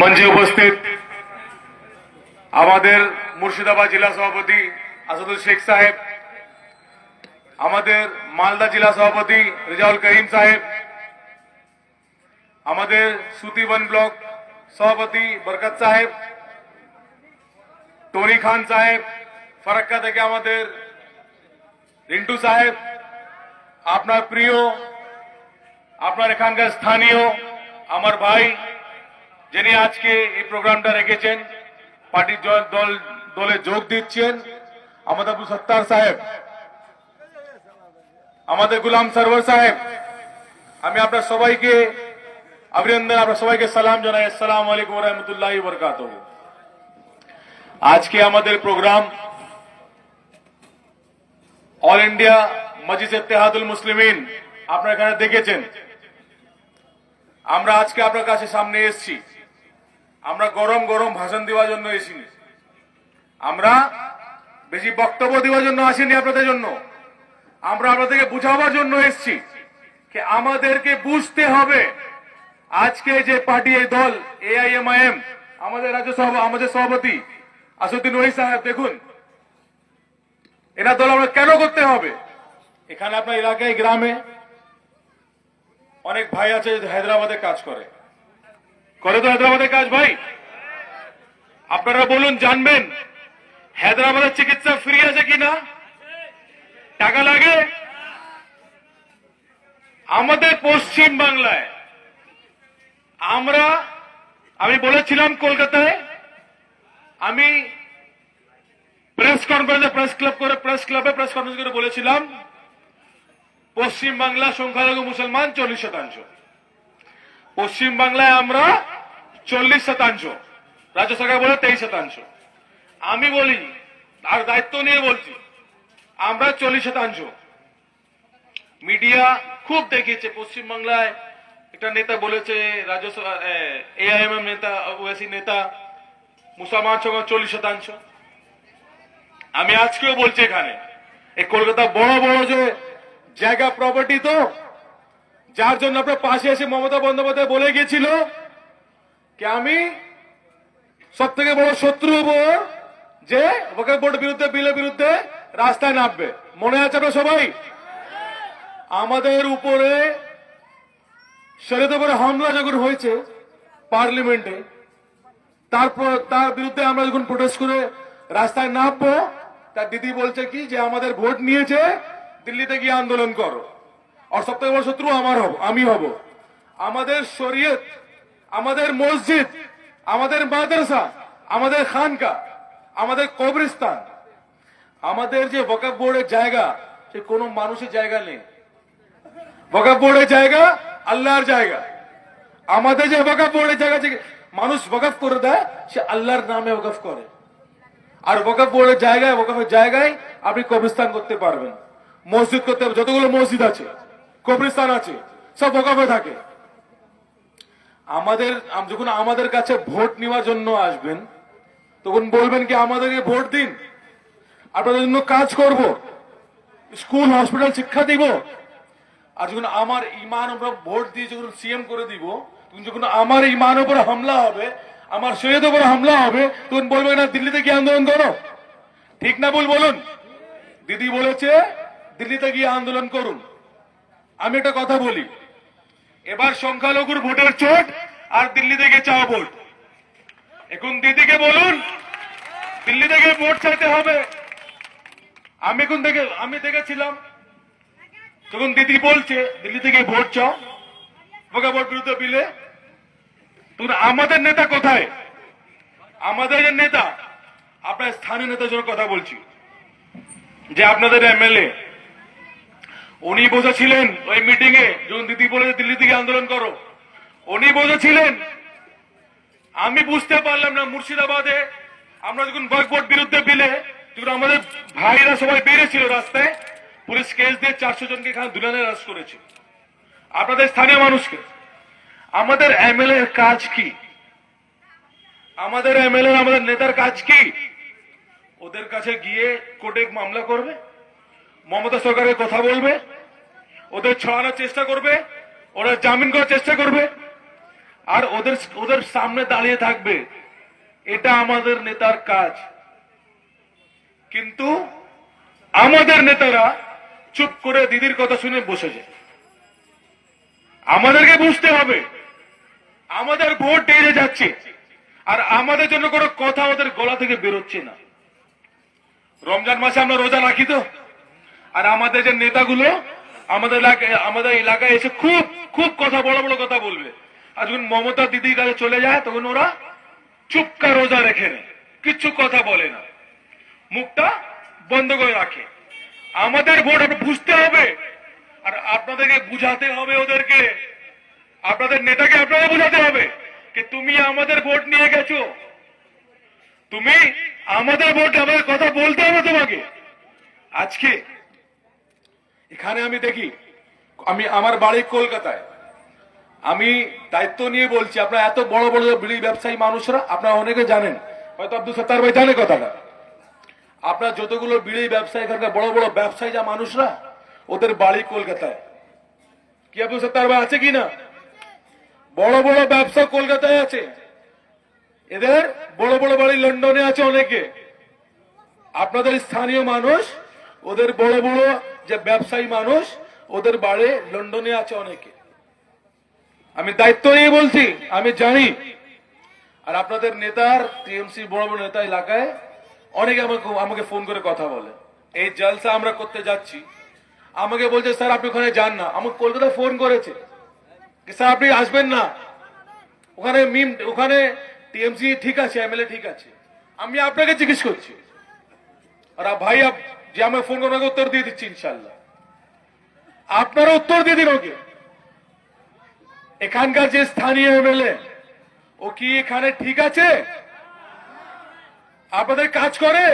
मंचे उपस्थित আমাদের মুর্শিদাবাদ জেলা সভাপতি আসাদুল শেখ সাহেব, আমাদের মালদা জেলা সভাপতি রেজাউল করিম সাহেব, আমাদের সুতিবন ব্লক সভাপতি বরকত সাহেব, টনি খান সাহেব, ফারাক্কা থেকে আমাদের রিন্টু সাহেব, আপনার প্রিয়, আপনার এখানকার স্থানীয় আমার ভাই যিনি আজকে এই প্রোগ্রামটা রেখেছেন, পার্টির দলে যোগ দিচ্ছেন, আমাদের আবু সত্তার সাহেব, আমাদের গুলাম সরওয়ার সাহেব, আমি আপনার সবাইকে অভিনন্দন, আপনার সবাইকে সালাম জানাই। আসসালামু আলাইকুম ওয়া রাহমাতুল্লাহি ওয়া বারাকাতুহু। আজকে আমাদের প্রোগ্রাম অল ইন্ডিয়া মজলিস ইত্তেহাদুল মুসলিমিন, আপনারা এখানে দেখেছেন। আমরা আজকে আপনার কাছে সামনে এসেছি, আমরা গরম গরম ভাষণ দেওয়ার জন্য এসিনি, আমরা বেশি বক্তব্য দেওয়ার জন্য আসিনি আপনাদের জন্য, আমরা আপনাদেরকে বুঝাবার জন্য এসেছি যে আমাদেরকে বুঝতে হবে আজকে যে পার্টি এই দল এআইএমআইএম, আমাদের রাজ্য আমাদের সভাপতি আসাদুদ্দিন ওয়াহিদ সাহেব, দেখুন এনার দল আমরা কেন করতে হবে। এখানে আপনার এলাকায় গ্রামে অনেক ভাই আছে হায়দ্রাবাদে কাজ করে তো হায়দ্রাবাদের কাজ। ভাই আপনারা বলুন, জানবেন হায়দ্রাবাদের চিকিৎসা ফ্রি আছে কিনা, টাকা লাগে? আমাদের পশ্চিম বাংলায় আমি বলেছিলাম কলকাতায়, আমি প্রেস কনফারেন্স করে বলেছিলাম পশ্চিম বাংলা সংখ্যালঘু মুসলমান 40%, পশ্চিম বাংলায় আমরা 40%, রাজ্য সরকার বলে 23%। আমি বলি, আর দায়িত্ব নিয়ে বলছি, আমরা 40%। মিডিয়া খুব দেখিয়েছে, পশ্চিম বাংলায় একটা নেতা বলেছে, রাজ্য এআইএমএম নেতা, ওএসি নেতা, মুসলমান সংখ্যা 40%। আমি আজকেও বলছি, এখানে এই কলকাতা বড় বড় যে জায়গা প্রপার্টি, তো যার জন্য আপনার পাশে এসে মমতা বন্দ্যোপাধ্যায় বলে গিয়েছিল কি আমি সব থেকে বড় শত্রু হব যে ওয়াকফ বোর্ডের বিরুদ্ধে, বিলের বিরুদ্ধে রাস্তায় নামবে। মনে আছে আপনার সবাই? আমাদের উপরে শরীয়তের উপরে হামলা যখন হয়েছে পার্লামেন্টে, তারপর তার বিরুদ্ধে আমরা যখন প্রোটেস্ট করে রাস্তায় নামবো, তার দিদি বলছে কি যে আমাদের ভোট নিয়েছে, দিল্লিতে গিয়ে আন্দোলন করো, আর সব থেকে বড় শত্রু আমি হব। আমাদের শরীয়ত, আমাদের মসজিদ, আমাদের মাদ্রাসা, আমাদের খানকা, আমাদের কবরস্থান, আমাদের যে ওয়াকফ বোর্ডের জায়গা, সে কোন মানুষের জায়গা নেই। ওয়াকফ বোর্ডের জায়গা আল্লাহর জায়গা। আমাদের যে ওয়াকফ বোর্ডের জায়গা, যে মানুষ ওয়াকফ করে দেয়, সে আল্লাহর নামে ওয়াকফ করে। আর ওয়াকফ বোর্ডের জায়গায়, ওয়াকফের জায়গায় আপনি কবরস্থান করতে পারবেন, মসজিদ করতে পারবেন। যতগুলো মসজিদ আছে, কবরস্থান আছে, সব ওয়াকফে থাকে। যখন আমাদের কাছে ভোট নেওয়ার জন্য আসবেন, তখন বলবেন কি আমাদেরকে ভোট দিন, আপনাদের জন্য কাজ করব, স্কুল হসপিটাল শিক্ষা দিব। আর যখন আমার ইমান উপর ভোট দিয়ে যখন সিএম করে দিব, যখন আমার ইমান উপর হামলা হবে, আমার শরীয়তের উপর হামলা হবে, তখন বলবে না দিল্লিতে গিয়ে আন্দোলন করো। ঠিক না ভুল বলুন? দিদি বলেছে দিল্লিতে গিয়ে আন্দোলন করুন। আমি একটা কথা বলি, এবার সংখ্যালঘুর ভোটের চোট আর দিল্লি থেকে চাওয়া ভোট। এখন দিদিকে বলুন দিল্লি থেকে ভোট চাইতে হবে। আমি দেখেছিলাম তখন দিদি বলছে দিল্লি থেকে ভোট চাও, ওকে ভোট বিরুদ্ধে বিলে। তখন আমাদের নেতা কোথায়? আমাদের নেতা, আপনার স্থানীয় নেতার জন্য কথা বলছি, যে আপনাদের এমএলএ, উনি বসেছিলেন ওই মিটিং এ, যখন দিদি বলেছে দিল্লি থেকে আন্দোলন করো, উনি বসেছিলেন। আমি বুঝতে পারলাম না, মুর্শিদাবাদে আমরা যখন ওয়াকফ বোর্ড বিরুদ্ধে বিলে, যখন আমাদের ভাইরা সবাই বেরিয়েছিল রাস্তায়, পুলিশ কেস দিয়ে 400 জনকে এখানে দুলানে অ্যারেস্ট করেছে, আপনাদের স্থানীয় মানুষকে। আমাদের এমএলএ এর কাজ কি? আমাদের এমএলএ, আমাদের নেতার কাজ কি? ওদের কাছে গিয়ে কোর্টে মামলা করবে, মমতা সরকারের কথা বলবে, ওদের ছড়ানোর চেষ্টা করবে, ওরা জামিন করার চেষ্টা করবে। আর ওদের ওদের সামনে দাঁড়িয়ে থাকবে, এটা আমাদের নেতার কাজ। কিন্তু আমাদের নেতারা চুপ করে দিদির কথা শুনে বসে যায়। আমাদেরকে বুঝতে হবে আমাদের ভোট দিয়ে যাচ্ছে, আর আমাদের জন্য কোনো কথা ওদের গলা থেকে বেরোচ্ছে না। রমজান মাসে আমরা রোজা রাখি তো, আর আমাদের যে নেতাগুলো আমাদের এলাকায় এসে খুব খুব কথা, বড় বড় কথা বলবে। আর যখন মমতা দিদির কাছে চলে যায় তখন ওরা চুপকা রোজা রেখে নেয়, কিচ্ছু কথা বলে না, মুখটা বন্ধ করে রাখে। আমাদের ভোট বুঝতে হবে, আর আপনাদেরকে বুঝাতে হবে ওদেরকে, আপনাদের নেতাকে আপনারা বুঝাতে হবে যে তুমি আমাদের ভোট নিয়ে গেছো, তুমি আমাদের ভোট, আমাদের কথা বলতে হবে তোমাকে। আজকে এখানে আমি দেখি, আমার বাড়ি কলকাতায়, আমি দায়িত্ব নিয়ে বলছি, আপনারা এত বড় বড় বিড়ি ব্যবসায়ী মানুষরা, আপনারা অনেকে জানেন, হয়তো আব্দুল সত্তার ভাই জানে কথাটা। আপনার যতগুলো বিড়ি ব্যবসায়ী, এখানকার বড় বড় ব্যবসায়ী যা মানুষরা, ওদের বাড়ি কলকাতায়। কি আব্দুল সত্তার ভাই আছে কি না? বড় বড় ব্যবসা কলকাতায় আছে, এদের বড় বড় বাড়ি লন্ডনে আছে অনেকে। আপনাদের স্থানীয় মানুষ, ওদের বড় বড় যে ব্যবসায়ী মানুষ, ওদের বাড়ি লন্ডনে আছে অনেকে। আমি দায়িত্ব নিয়ে বলছি, আমি জানি। আর আপনাদের নেতার, টিএমসি বড় বড় নেতা এলাকায় অনেকে আমাকে ফোন করে কথা বলে, এই জলসা আমরা করতে যাচ্ছি, আমাকে বলছে স্যার আপনি ওখানে যান না। আমাকে কলকাতায় ফোন করেছে, স্যার আপনি আসবেন না ওখানে টিএমসি ঠিক আছে, এমএলএ ঠিক আছে। আমি আপনাকে জিজ্ঞেস করছি, আর ভাই যে আমাকে ফোন করে ওনাকে উত্তর দিয়ে দিচ্ছি ইনশাল্লাহ, আপনারা উত্তর দিয়ে দিন ওকে। এখানকার যে স্থানীয় এমএলএ, ও কি এখানে ঠিক আছে? আপনাদের কাজ করে?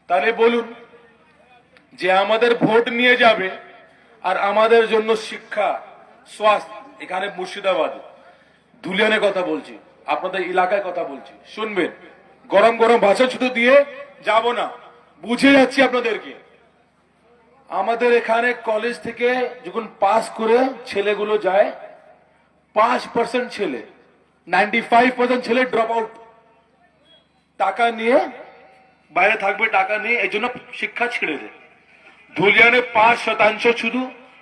তাহলে বলুন যে আমাদের ভোট নিয়ে যাবে, আর আমাদের জন্য শিক্ষা, স্বাস্থ্য, এখানে মুর্শিদাবাদ ধুলিয়ানে কথা বলছি, আপনাদের এলাকায় কথা বলছি, শুনবেন। গরম গরম ভাষা শুধু দিয়ে যাব না, বুঝে যাচ্ছি আপনাদেরকে। আমাদের এখানে কলেজ থেকে যখন পাস করে ছেলেগুলো যায়, 5% ছেলে, 95% ছেলে ড্রপ আউট, টাকা নিয়ে বাইরে থাকবে, টাকা নিয়ে এই জন্য শিক্ষা ছেড়ে দেয়। ধুলিয়ানে 5% শুধু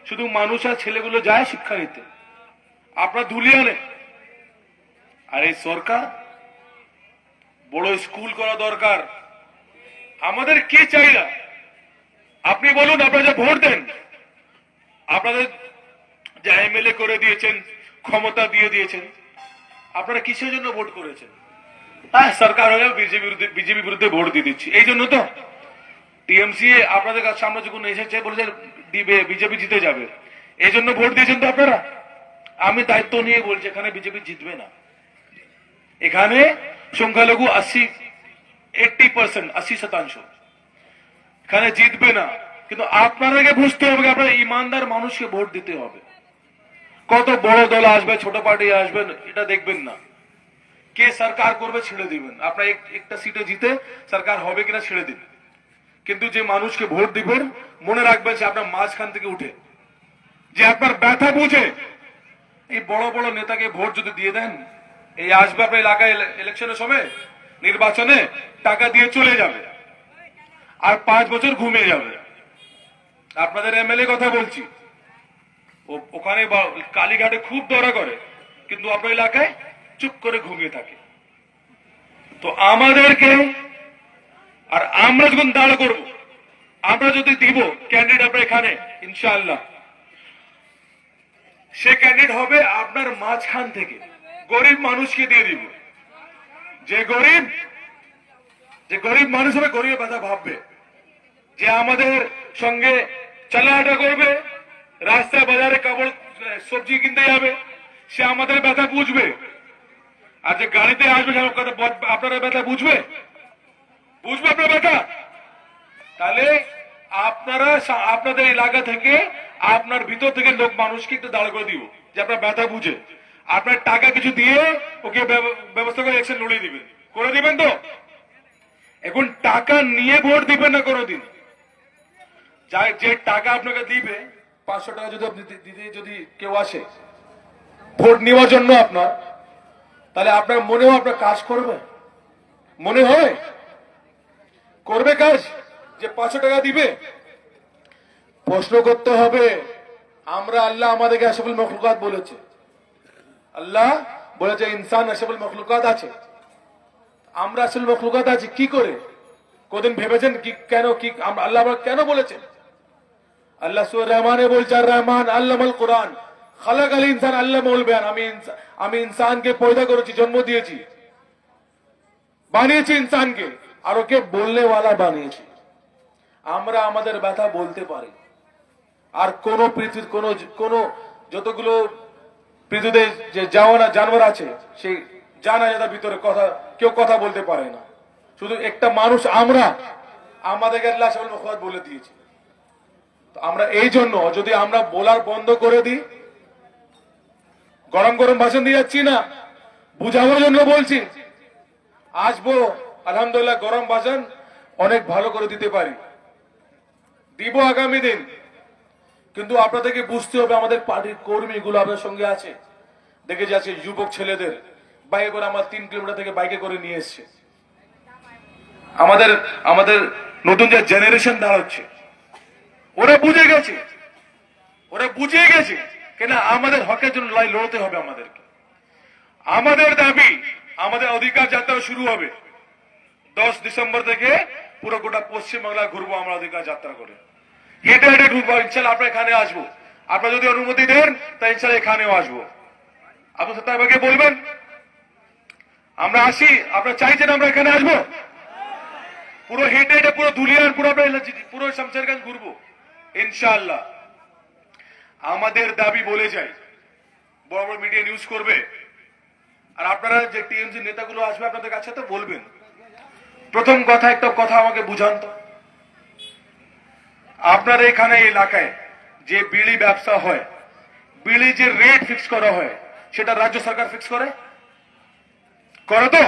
শুধু মানুষ আর ছেলেগুলো যায় শিক্ষা নিতে, আপনার ধুলিয়ানে। আর এই সরকার বড় স্কুল করা দরকার। আমাদের কি চাই না আপনি বলুন? আপনারা যে ভোট দেন, আপনাদের যে এমএলএ করে দিয়েছেন, ক্ষমতা দিয়ে দিয়েছেন, আপনারা কিসের জন্য ভোট করেছেন? হ্যাঁ, সরকার হয়ে বিজেপি বিরুদ্ধে ভোট দিয়ে দিচ্ছি, এই জন্য তো। টিএমসি আপনাদের কাছে সামনে যখন এসেছে বলেছে দিবে, বিজেপি জিতে যাবে, এই জন্য ভোট দিয়েছেন তো আপনারা। আমি দায়িত্ব নিয়ে বলছি, এখানে বিজেপি জিতবে না। এখানে সংখ্যালঘু 80% এখানে জিতবে না। কিন্তু আপনাদেরকে বুঝতে হবে, আপনার ইমানদার মানুষকে ভোট দিতে হবে। কত বড় দল আসবে, ছোট পার্টি আসবেন, এটা দেখবেন না, কে সরকার করবে ছেড়ে দিবেন। আপনার একটা সিটে জিতে সরকার হবে কিনা ছেড়ে দিন, কিন্তু যে মানুষকে ভোট দিবেন মনে রাখবেন যে আপনার মাঝখান থেকে উঠে, যে আপনার ব্যথা বুঝে। এই বড় বড় নেতাকে ভোট যদি দিয়ে দেন, এই আসবে আপনার এলাকায় ইলেকশনের সময়, নির্বাচনে টাকা দিয়ে চলে যাবে, আর 5 বছর ঘুমিয়ে যাবে। আপনাদের এমএলএ কথা বলছি, ওখানে কালীঘাটে খুব দৌড়া করে, কিন্তু আপনার এলাকায় চুপ করে ঘুমিয়ে থাকে। তো আমাদেরকে, আর আমরা যখন দাঁড় করব, আমরা যদি দিব ক্যান্ডিডেট আপনার এখানে, ইনশাআল্লাহ সে ক্যান্ডিডেট হবে আপনার মাঝখান থেকে, গরিব মানুষকে দিয়ে দিব। যে গরিব মানুষ হবে, গরিবের কথা ভাববে, যে আমাদের সঙ্গে চলাহাটা করবে, রাস্তায় বাজারে কাপড় সবজি কিনতে যাবে, সে আমাদের ব্যথা বুঝবে। আর যে গাড়িতে আসবে, আপনারা ব্যথা বুঝবে আপনার ব্যথা। তাহলে আপনারা আপনাদের এলাকা থেকে, আপনার ভিতর থেকে লোক মানুষকে একটু দাঁড় করে দিব, যে আপনার ব্যথা বুঝে। আপনার টাকা কিছু দিয়ে ওকে ব্যবস্থা করে ইলেকশন লড়িয়ে দিবেন, করে দিবেন তো। এখন টাকা নিয়ে ভোট দিবেন না কোনোদিন। যে টাকা আপনাকে দিবে, 500 টাকা যদি আপনি দিতে যদি কেউ আসে, ভোট নেওয়ার জন্য আপনার, তাহলে আপনার মনেও আপনার কাজ করবে? মনে হয় করবে কাজ যে 500 টাকা দিবে? প্রশ্ন করতে হবে। আমরা আল্লাহ আমাদেরকে আশরাফুল মখলুকাত বলেছে, আল্লাহ বলেছে ইনসান আশরাফুল মখলুকাত আছে। আমরা আসল মখলুকাত আছি কি করে? কদিন ভেবেছেন কি কেন কি আল্লাহ কেন বলেছেন? আল্লাহ সূরা রহমানে বলছে, আর রহমান আল্লামাল কোরআন খালাকাল ইনসান আল্লামাহুল বায়ান। আমি ইনসানকে পয়দা করেছি, জন্ম দিয়েছি, বানিয়েছি ইনসানকে, আর ওকে বলনে ওয়ালা বানিয়েছি। আমরা আমাদের ব্যথা বলতে পারি, আর কোন পৃথিবীর কোন যতগুলো পৃথিবীতে যে জানোয়ার আছে সেই জানাজার ভিতরে কেউ কথা বলতে পারে না। শুধু একটা মানুষ আমরা, আমাদেরকে আল্লাহ সাল্লাল্লাহু আলাইহি ওয়াসাল্লাম বলে দিয়েছি। তো আমরা এই জন্য যদি আমরা বলার বন্ধ করে দিই, গরম গরম ভাষণ দিয়ে যাচ্ছি না, বুঝাবার জন্য বলছি। আসবো আলহামদুলিল্লাহ, গরম ভাষণ অনেক ভালো করে দিতে পারি, দিব আগামী দিন। কিন্তু আপনাদেরকে বুঝতে হবে, আমাদের পার্টির কর্মীগুলো আপনার সঙ্গে আছে। দেখে যাচ্ছে যুবক ছেলেদের বাইকে করে, আমার 3 কিলোমিটার থেকে বাইকে করে নিয়ে এসছে। আমাদের নতুন যে জেনারেশন দাঁড়াচ্ছে, ওরা বুঝে গেছে কেন আমাদের হকের জন্য লড়াই লড়তে হবে আমাদেরকে। আমাদের দাবি, আমাদের অধিকার যাত্রা শুরু হবে 10 ডিসেম্বর থেকে। পুরো গোটা পশ্চিমবাংলা ঘুরবো আমরা অধিকার যাত্রা করে, হেঁটে হেঁটে ঢুকবো। ইনশাল্লাহ আপনার এখানে আসবো, আপনারা যদি অনুমতি দেন তাই ইনশাল্লাহ এখানেও আসবো। আপনি সত্তাবাকে বলবেন আমরা আসি, আপনারা চাইছেন আমরা এখানে আসবো? পুরো হেঁটে হেঁটে পুরো ধুলিয়ান পুরো শামশেরগঞ্জ ঘুরবো ইনশাআল্লাহ। আমাদের দাবি বলে যাই, বড় বড় মিডিয়া নিউজ করবে, আর আপনারা যে টিএমসি নেতাগুলো আসবে আপনাদের কাছে তো বলবেন। প্রথম কথা, একটা কথা আমাকে বুঝান তো, আপনার এখানে এলাকায় যে বিড়ি ব্যবসা হয়, বিড়ি যে রেট ফিক্স করা হয় সেটা রাজ্য সরকার ফিক্স করে তো?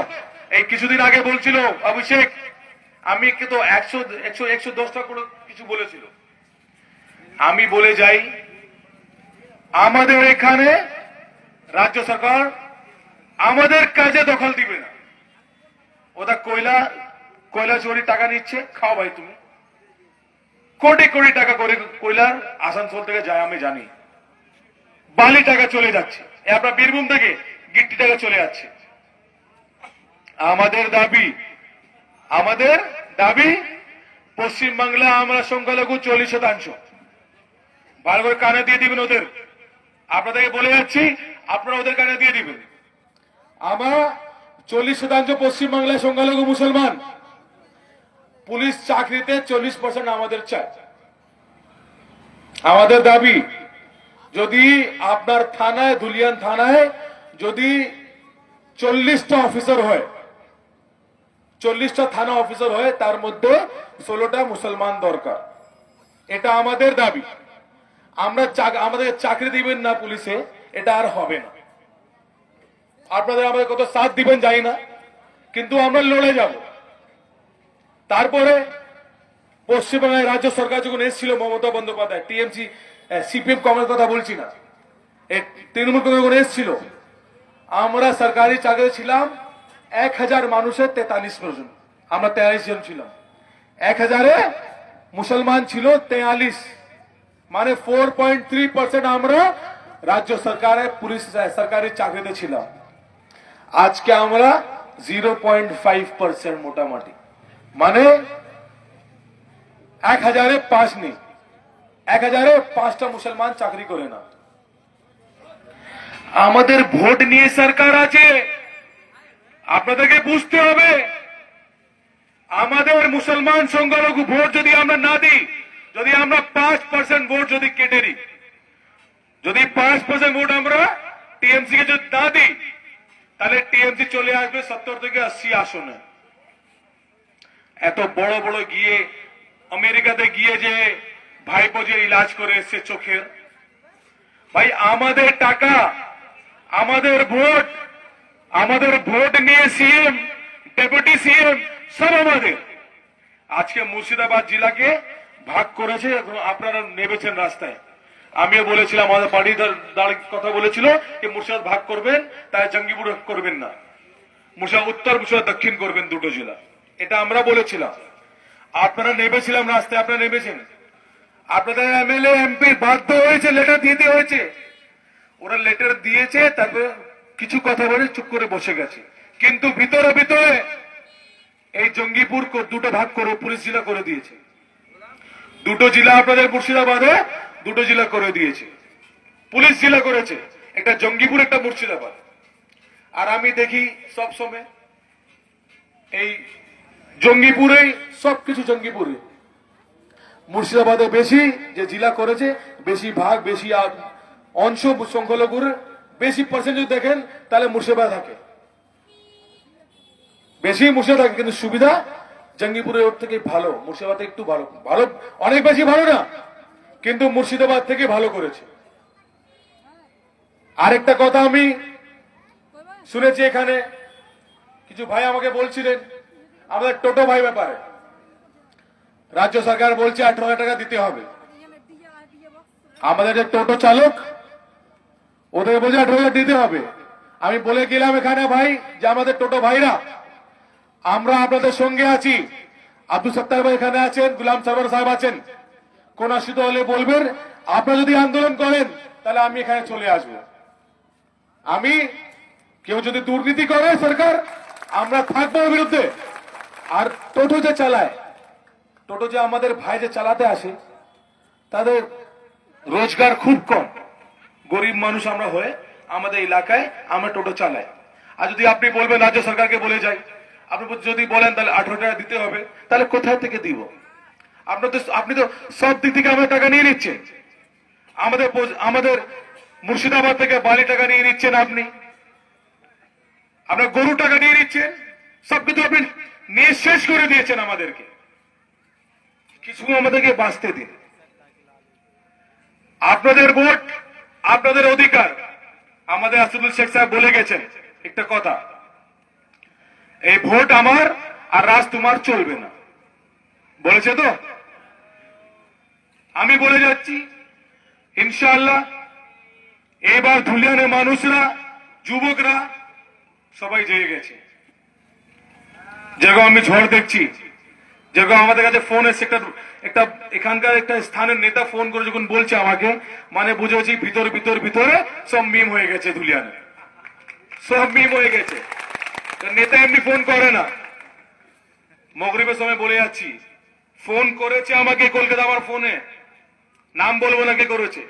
এই কিছুদিন আগে বলছিল অভিষেক, আমি তো 110 টাকা করে কিছু বলেছিল। আমি বলে যাই, আমাদের এখানে রাজ্য সরকার আমাদের কাজে দখল দিবে না। ওটা কয়লা চুরি টাকা নিচ্ছে, খাও ভাই তুমি। কোটি কোটি টাকা করে কয়লার আসানসোল থেকে যায় আমি জানি, বালি টাকা চলে যাচ্ছে, আপনার বীরভূম থেকে গিট্টি টাকা চলে যাচ্ছে। আমাদের দাবি পশ্চিমবাংলা আমরা সংখ্যালঘু 40%। ভালো করে কানে দিয়ে দিবেন ওদের, আপনাদেরকে বলে যাচ্ছি, আপনারা ওদের কানে দিয়ে দিবেন। আমরা 40% পশ্চিমবাংলায় সংখ্যালঘু মুসলমান। পুলিশ চাকরিতে 40% আমাদের চাই। আমাদের দাবি, যদি আপনার থানায়, ধুলিয়ান থানায় যদি 40টা অফিসার হয়, 40টা থানা অফিসার হয়, তার মধ্যে 16টা মুসলমান দরকার। এটা আমাদের দাবি। আমাদের চাকরি দিবেন না পুলিশে, এটা আর হবে না। আপনাদের আমাদের কত সাথ দিবেন জানি না, কিন্তু আমরা লড়ে যাব। তারপরে পশ্চিমবঙ্গের রাজ্য সরকার যখন এসেছিল মমতা বন্দ্যোপাধ্যায়, টিএমসি সিপিএম কংগ্রেস কথা বলছি না, তৃণমূল কংগ্রেস যখন এসেছিল, আমরা সরকারি চাকরি ছিলাম 1000 মানুষের 43%। আমরা 43 জন ছিলাম, 1000-এ মুসলমান ছিল 43, মানে 4.3% আমরা রাজ্য সরকারের পুলিশ সরকারি চাকরিতে ছিলাম। আজকে আমরা 0.5% মোটামুটি, মানে 1000-এ 5 নেই, 1000-এ 5টা মুসলমান চাকরি করে না। আমাদের ভোট নিয়ে সরকার আছে, আপনাদেরকে বুঝতে হবে। আমাদের মুসলমান সংখ্যালঘু ভোট যদি আমরা না দিই, যদি আমরা 5% ভোট যদি কেটে দিই, যদি 5% ভোট আমরা টিএমসি কে যদি না দিই, তাহলে টিএমসি চলে আসবে 70 থেকে 80 আসনে। এত বড় বড় গিয়ে আমেরিকাতে গিয়ে যে ভাইপো যে ইলাজ করে এসছে চোখের, ভাই আমাদের টাকা, আমাদের ভোট নিয়ে সিএম, ডেপুটি সিএম সব আমাদের। আজকে মুর্শিদাবাদ জেলাকে ভাগ করেছে, আপনারা নেমেছেন রাস্তায়। আমিও বলেছিলাম, আমাদের পার্টি দাঁড়িয়ে কথা বলেছিল যে মুর্শিদাবাদ ভাগ করবেন, তাই জঙ্গিপুর করবেন না, মুর্শিদাবাদ উত্তর, মুর্শিদাবাদ দক্ষিণ করবেন, দুটো জেলা। এটা আমরা বলেছিলাম। আপনারা নেমেছিলাম রাস্তায়, আপনারা নেমেছেন, আপনাদের এমএলএ এমপি বাধ্য হয়েছে, লেটার দিতে হয়েছে। ওরা লেটার দিয়েছে, তারপরে কিছু কথা বলে চুপ করে বসে গেছে। কিন্তু ভিতরে ভিতরে এই জঙ্গিপুর দুটো ভাগ করে পুলিশ জেলা করে দিয়েছে। দুটো জেলা আপনাদের মুর্শিদাবাদে দুটো জেলা করে দিয়েছে, পুলিশ জেলা করেছে, একটা জঙ্গিপুর একটা মুর্শিদাবাদ। আর আমি দেখি সব সময় এই জঙ্গিপুরেই সবকিছু, জঙ্গিপুরে, মুর্শিদাবাদে বেশি যে জেলা করেছে, বেশি ভাগ, বেশি অংশ সংখ্যালঘুর বেশি পার্সেন্ট যদি দেখেন তাহলে মুর্শিদাবাদ থাকে, বেশি মুর্শিদাবাদ থাকে। কিন্তু সুবিধা জঙ্গিপুরের ওর থেকে ভালো, মুর্শিদাবাদ একটু ভালো, ভালো অনেক বেশি ভালো না, কিন্তু মুর্শিদাবাদ থেকে ভালো করেছে। আরেকটা কথা আমি শুনেছি, এখানে কিছু ভাই আমাকে বলছিলেন আমাদের টোটো ভাই ব্যাপারে, রাজ্য সরকার বলছে 18,000 টাকা দিতে হবে। আমাদের যে টোটো চালক ওদের বলছে 18,000 দিতে হবে। আমি বলে গেলাম এখানে ভাই যে আমাদের টোটো ভাইরা, আমরা আপনাদের সঙ্গে আছি। আব্দুল সত্তার ভাই এখানে আছেন, গুলাম সরওয়ার সাহেব আছেন, কোন অসুবিধা হলে বলবেন। আপনারা যদি আন্দোলন করেন তাহলে আমি এখানে চলে আসবো। আমি, কেউ যদি দুর্নীতি করে সরকার, আমরা থাকবো বিরুদ্ধে। আর টোটো যে চালায়, টোটো যে আমাদের ভাই যে চালাতে আসে, তাদের রোজগার খুব কম, গরিব মানুষ আমরা হয়ে আমাদের এলাকায় আমরা টোটো চালাই। আর যদি আপনি বলবেন রাজ্য সরকারকে বলে যাই, আপনি যদি বলেন তাহলে 18 টাকা দিতে হবে, তাহলে কোথায় থেকে দিব? আপনি তো সব দিক থেকে আমাদের টাকা নিয়ে নিচ্ছেন। আমাদের মুর্শিদাবাদ থেকে বালি টাকা নিয়ে নিচ্ছেন, আপনি আপনার গরু টাকা নিয়ে নিচ্ছেন, সবকিছু আপনি নিয়ে শেষ করে দিয়েছেন আমাদেরকে। কিছু আমাদেরকে বাঁচতে দিন। আপনাদের ভোট, আপনাদের অধিকার। আমাদের আসাদুল শেখ সাহেব বলে গেছেন একটা কথা, এই ভোট আমার আর রাজ তোমার চলবে না, বলেছে তো। আমি বলে যাচ্ছি ইনশাআল্লাহ এবার ধুলিয়ানের মানুষরা, যুবকরা সবাই জেগে গেছে। যেরকম আমি ঝড় দেখছি, যেরকম আমাদের কাছে ফোন এসে একটা এখানকার একটা স্থানের নেতা ফোন করে যখন বলছে আমাকে, মানে বুঝেছি ভিতরে সব মিম হয়ে গেছে, ধুলিয়ানে সব মিম হয়ে গেছে। নেতা এমনি ফোন করে না। মগরিবের সময় বলে যাচ্ছি, ফোন করেছে আমাকে কলকাতা, আমার ফোনে নাম বলবো না কে করেছে,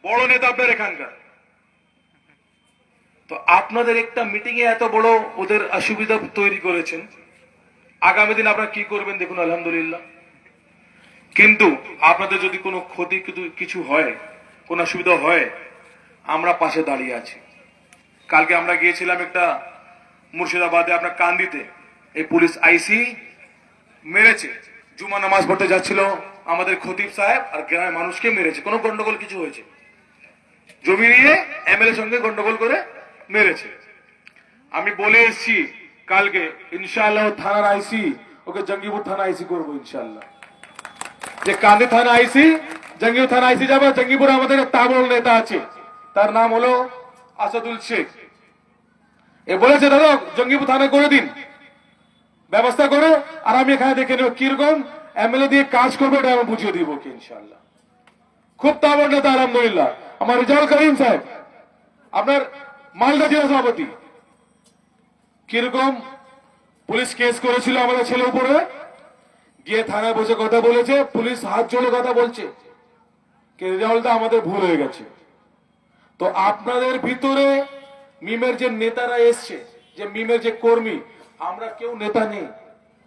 বড় নেতা আপনার এখানকার। তো আপনাদের একটা মিটিং এ এত বড় ওদের অসুবিধা তৈরি করেছেন, আগামী দিন আপনারা কি করবেন দেখুন। আলহামদুলিল্লাহ, কিন্তু আপনাদের যদি কোনো ক্ষতি কিছু হয়, কোন অসুবিধা হয়, আমরা পাশে দাঁড়িয়ে আছি। কালকে আমরা গিয়েছিলাম একটা মুর্শিদাবাদে, আপনার কান্দিতে, এই পুলিশ আইসি মেরেছে, জুমা নামাজ পড়তে যাচ্ছিল আমাদের খতিব সাহেব, আর গ্রামের মানুষকে মেরেছে। কোনো গন্ডগোল কিছু হয়েছে, জমি নিয়ে এমএলএ সঙ্গে গন্ডগোল করে মেরেছে। আমি বলে এসছি কালকে ইনশাআল্লাহ থানার আইসি, ওকে জঙ্গিপুর থানা আইসি করবো ইনশাআল্লাহ। যে কান্দি থানা আইসি, জঙ্গিপুর থানা আইসি যাবে। জঙ্গিপুরে আমাদের তাবড় নেতা আছে, তার নাম হলো আসাদুল শেখ। এ বলেছে দাদা জঙ্গিপুর থানা করে দিন, ব্যবস্থা করো, আর আমি এখানে দেখে নেব কিরকম এমএলএ দিয়ে কাজ করবে, এটা আমি বুঝিয়ে দিব কি ইনশাআল্লাহ। খুব তাবড় নেতা আলহামদুলিল্লাহ। আমার রিজাউল করিম সাহেব, আপনার মালদা জেলা সভাপতি, কিরকম পুলিশ কেস করেছিল আমাদের ছেলে উপরে, গিয়ে থানায় বসে কথা বলেছে, পুলিশ হাত জোড়ে কথা বলছে রেজাউলদা আমাদের ভুল হয়ে গেছে। তো আপনাদের ভিতরে মিমের যে নেতারা এসছে, যে মিমের যে কর্মী, আমরা কেউ নেতা নেই,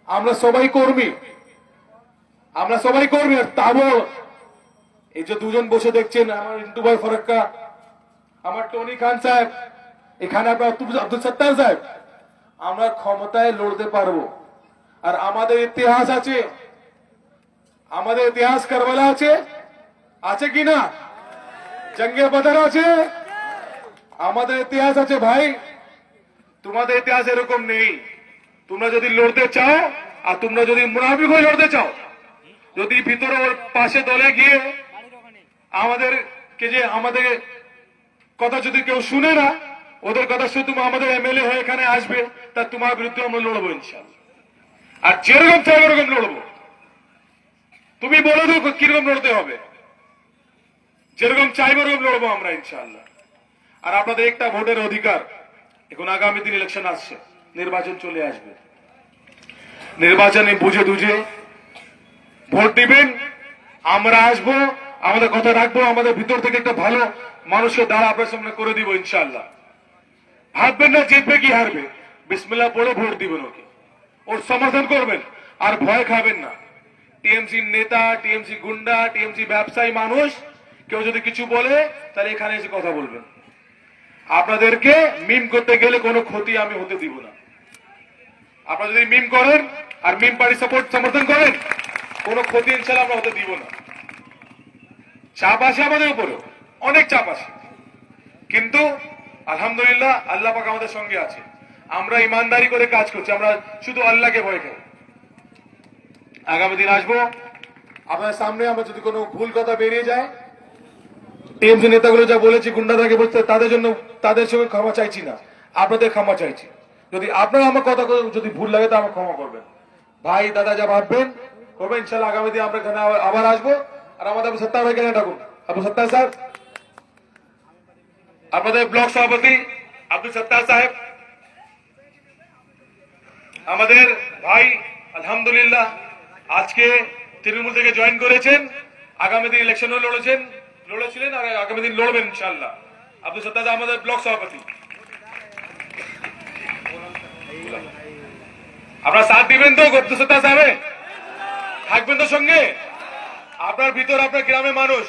আমরা সবাই কর্মী, আমরা সবাই কর্মী। আর তাবো এই যে দুজন বসে দেখছেন, আমার ইন্টু ভাই ফরাক্কা, আমার টনি খান সাহেব, এখানে আপনার আব্দুল সত্তার সাহেব, আমরা ক্ষমতায় লড়তে পারবো। আর আমাদের ইতিহাস আছে, আমাদের ইতিহাস কারবালা আছে, আছে কি না? জঙ্গে বদর আছে, আমাদের ইতিহাস আছে ভাই। তোমাদের ইতিহাস এরকম নেই। তোমরা যদি লড়তে চাও, আর তোমরা যদি মুনাফিক হয়ে লড়তে চাও, যদি ভিতরে ওর পাশে দলে গিয়ে আমাদের কে যে আমাদের কথা যদি কেউ শুনে না, ওদের কথা শুধু তুমি আমাদের এমএলএ হয়ে এখানে আসবে, তা তোমার বিরুদ্ধে আমরা লড়বো ইনশাআল্লাহ। আর যেরকম চাই ওরকম লড়বো। তুমি বলে দাও কিরকম লড়তে হবে, যেরকম চাইবো ওরকম লড়বো আমরা ইনশাআল্লাহ। আর আপনাদের একটা ভোটের অধিকার, এখন আগামী দিন ইলেকশন আসছে, নির্বাচন চলে আসবে, নির্বাচনে বুঝে দুঝে ভোট দিবেন। আমরা আসবো, আমাদের কথা রাখবো, আমাদের ভিতর থেকে একটা ভালো মানুষকে দাঁড়া আপনার সামনে করে দিব ইনশাআল্লাহ। ভাববেন না জিতবে কি হারবে, বিসমিল্লাহ পড়ে ভোট দিবেন, ওকে ওর সমর্থন করবেন আর ভয় খাবেন না। টিএমসি নেতা, টিএমসি গুন্ডা, টিএমসি ব্যবসায়ী মানুষ কেউ যদি কিছু বলে তাহলে এখানে এসে কথা বলবেন। আপনাদেরকে মিম করতে গেলে কোনো ক্ষতি আমি হতে দিব না। আপনারা যদি মিম করেন আর মিম পার্টি সমর্থন করেন, কোনো ক্ষতি ইনশাআল্লাহ আমরা হতে দিব না। চাপ আসে আমাদের উপরে, অনেক চাপ আসে, কিন্তু আলহামদুলিল্লাহ আল্লাহ পাক আমাদের সঙ্গে আছে। আমরা ইমানদারি করে কাজ করছি, আমরা শুধু আল্লাহকে ভয় খাই। আগামী দিন আসবো আপনার সামনে, আমরা যদি কোনো ভুল কথা বেরিয়ে যায়, টিএমসি নেতাগুলো যা বলেছি, গুন্ডাদাকে বলছে, তাদের জন্য তাদের সঙ্গে ক্ষমা চাইছি না, আপনাদের ক্ষমা চাইছি। যদি আপনারা আমার কথা যদি ভুল লাগে তো আমার ক্ষমা করবেন। ভাই দাদা যা ভাববেন করবেন ইনশাআল্লাহ। আগামী দিন আমরা এখানে আবার আসবো। আর আমাদের আবু সত্তার ভাইকে ডাকুন। আবু সত্তার স্যার, আপনাদের ব্লক সভাপতি আব্দুল সত্তার সাহেব, আমাদের ভাই আলহামদুলিল্লাহ আজকে তৃণমূল থেকে জয়েন করেছেন, আগামী দিন ইলেকশনও লড়েছিলেন আর আগামী দিন লড়বেন ইনশাআল্লাহ। আব্দুল সত্তার আমাদের ব্লক সভাপতি, আপনারা সাথ দিবেন তো? আব্দুল সত্তার সাহেব থাকবেন তো সঙ্গে? আপনার ভিতর, আপনার গ্রামের মানুষ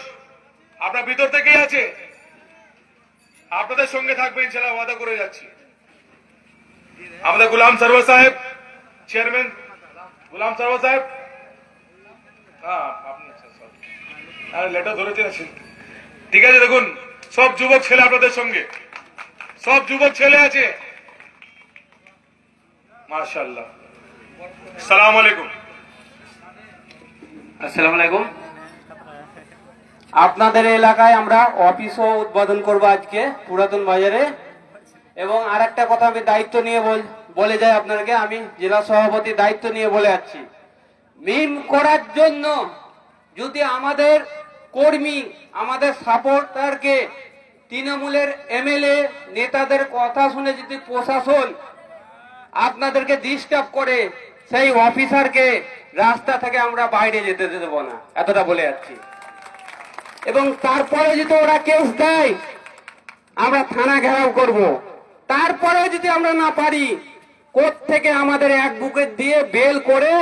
আপনার ভিতর থেকেই আছে, আপনাদের সঙ্গে থাকবে ইনশাআল্লাহ, ওয়াদা করে যাচ্ছি। আমাদের গোলাম সরওয়ার সাহেব, চেয়ারম্যান গোলাম সরওয়ার সাহেব, আপনি লেটার ধরেছেন, ঠিক আছে। দেখুন সব যুবক ছেলে আপনাদের সঙ্গে, সব যুবক ছেলে আছে, মাশাআল্লাহ। আসসালামু আলাইকুম। আসসালামু আলাইকুম। আপনাদের এলাকায় আমরা অফিসও উদ্বোধন করব আজকে পুরাতন বাজারে। এবং আর একটা কথা আমি দায়িত্ব নিয়ে বলে যাই আপনাদেরকে, আমি জেলা সভাপতি দায়িত্ব নিয়ে বলে যাচ্ছি, মিম করার জন্য যদি আমাদের কর্মী, আমাদের সাপোর্টারকে, তৃণমূলের এমএলএ নেতাদের কথা শুনে যদি প্রশাসন আপনাদেরকে ডিস্টার্ব করে, সেই অফিসারকে রাস্তা থেকে আমরা বাইরে যেতে দেব না, এতটা বলে যাচ্ছি। এবং তারপরে যদি ওরা কেস দেয়, আমরা থানা ঘেরাও করব। তারপরে যদি আমরা না পারি, কোর্ট থেকে আমাদের এক বুকেট দিয়ে বেল করে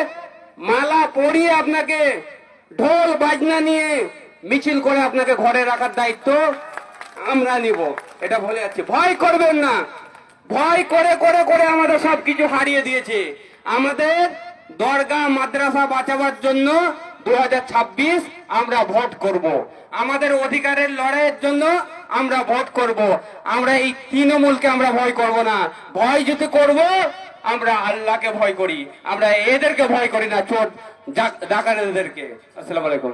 মালা পরিয়ে আপনাকে ঢোল বাজনা নিয়ে মিছিল করে আপনাকে ঘরে রাখার দায়িত্ব আমরা নিব, এটা বলে যাচ্ছি। ভয় করবেন না। ভয় করে করে করে আমাদের সবকিছু হারিয়ে দিয়েছে। আমাদের দরগা মাদ্রাসা বাঁচাবার জন্য 2026 আমরা ভোট করব। আমাদের অধিকারের লড়াইয়ের জন্য আমরা ভোট করব। আমরা এই তৃণমূলকে আমরা ভয় করব না। ভয় যদি করব, আমরা আল্লাহকে ভয় করি, আমরা এদেরকে ভয় করি না, চোর ডাকাতদেরকে। আসসালামু আলাইকুম।